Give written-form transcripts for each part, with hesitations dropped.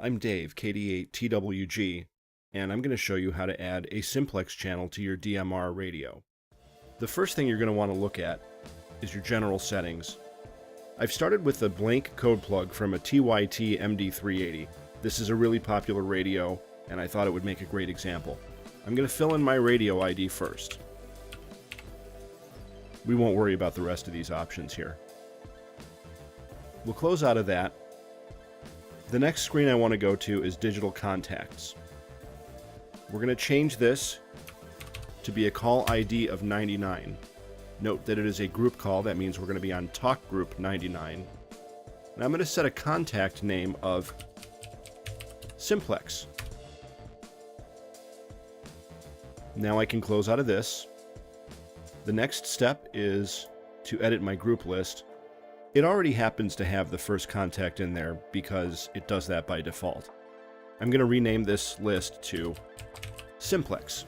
I'm Dave, KD8TWG, and I'm going to show you how to add a Simplex channel to your DMR radio. The first thing you're going to want to look at is your general settings. I've started with a blank code plug from a TYT MD380. This is a really popular radio, and I thought it would make a great example. I'm going to fill in my radio ID first. We won't worry about the rest of these options here. We'll close out of that. The next screen I want to go to is Digital Contacts. We're going to change this to be a call ID of 99. Note that it is a group call. That means we're going to be on talk group 99. And I'm going to set a contact name of Simplex. Now I can close out of this. The next step is to edit my group list. It already happens to have the first contact in there because it does that by default. I'm going to rename this list to Simplex.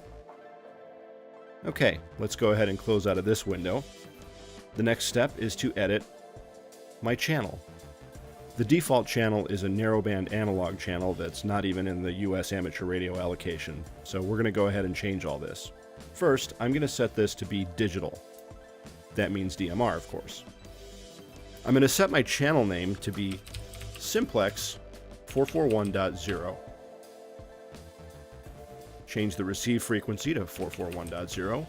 Okay, let's go ahead and close out of this window. The next step is to edit my channel. The default channel is a narrowband analog channel that's not even in the US amateur radio allocation, so we're going to go ahead and change all this. First, I'm going to set this to be digital. That means DMR, of course. I'm going to set my channel name to be Simplex 441.0. Change the receive frequency to 441.0.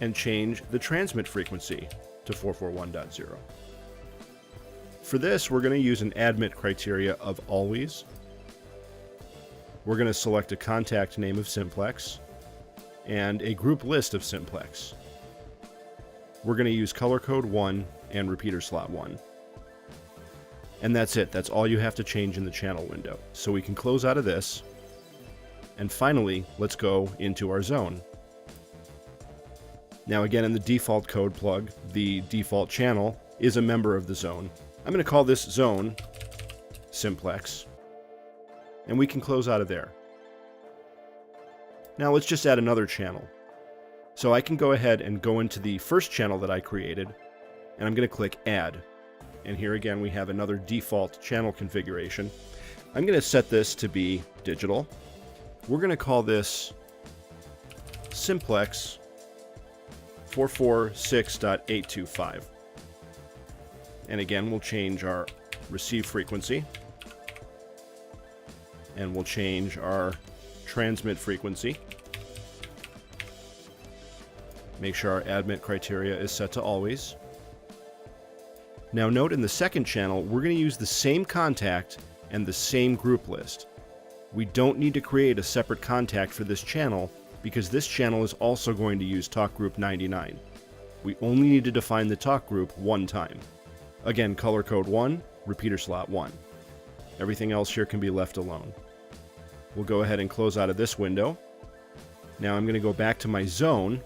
And change the transmit frequency to 441.0. For this, we're going to use an admit criteria of always. We're going to select a contact name of Simplex and a group list of Simplex. We're going to use color code 1 and repeater slot 1. And that's it. That's all you have to change in the channel window. So we can close out of this. And finally, let's go into our zone. Now again, in the default code plug, the default channel is a member of the zone. I'm going to call this zone Simplex. And we can close out of there. Now let's just add another channel. So I can go ahead and go into the first channel that I created, and I'm going to click Add. And here again we have another default channel configuration. I'm going to set this to be digital. We're going to call this Simplex 446.825. And again, we'll change our receive frequency. And we'll change our transmit frequency. Make sure our admit criteria is set to always. Now note in the second channel, we're going to use the same contact and the same group list. We don't need to create a separate contact for this channel because this channel is also going to use talk group 99. We only need to define the talk group one time. Again, color code 1, repeater slot 1. Everything else here can be left alone. We'll go ahead and close out of this window. Now I'm going to go back to my zone.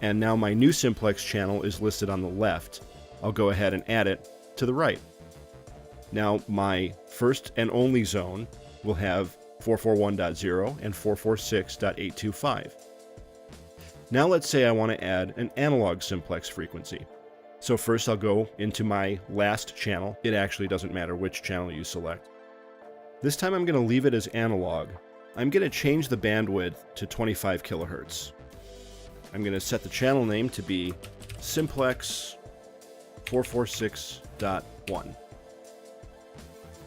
And now my new Simplex channel is listed on the left. I'll go ahead and add it to the right. Now my first and only zone will have 441.0 and 446.825. Now let's say I want to add an analog Simplex frequency. So first I'll go into my last channel. It actually doesn't matter which channel you select. This time I'm going to leave it as analog. I'm going to change the bandwidth to 25 kilohertz. I'm going to set the channel name to be Simplex 446.1.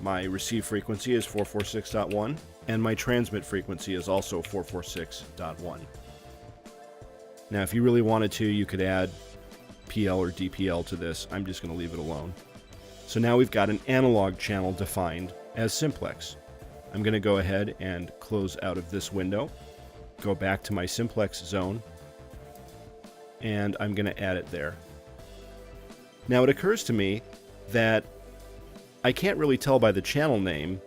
My receive frequency is 446.1, and my transmit frequency is also 446.1. Now, if you really wanted to, you could add PL or DPL to this. I'm just going to leave it alone. So now we've got an analog channel defined as Simplex. I'm going to go ahead and close out of this window, go back to my Simplex zone, and I'm going to add it there. Now it occurs to me that I can't really tell by the channel name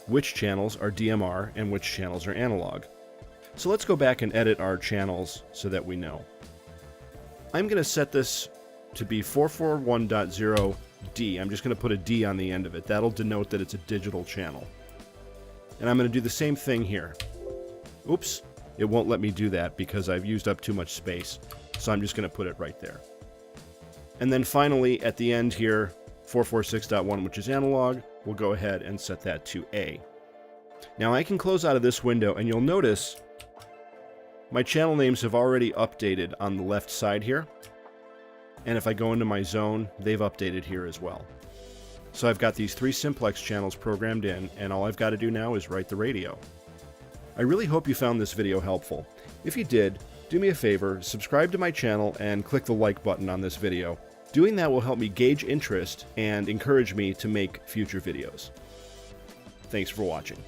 which channels are DMR and which channels are analog. So let's go back and edit our channels so that we know. I'm going to set this to be 441.0D. I'm just going to put a D on the end of it. That'll denote that it's a digital channel. And I'm going to do the same thing here. Oops. It won't let me do that because I've used up too much space. So I'm just going to put it right there. And then finally, at the end here, 446.1, which is analog, we'll go ahead and set that to A. Now I can close out of this window, and you'll notice my channel names have already updated on the left side here. And if I go into my zone, they've updated here as well. So I've got these 3 simplex channels programmed in, and all I've got to do now is write the radio. I really hope you found this video helpful. If you did, do me a favor, subscribe to my channel and click the like button on this video. Doing that will help me gauge interest and encourage me to make future videos. Thanks for watching.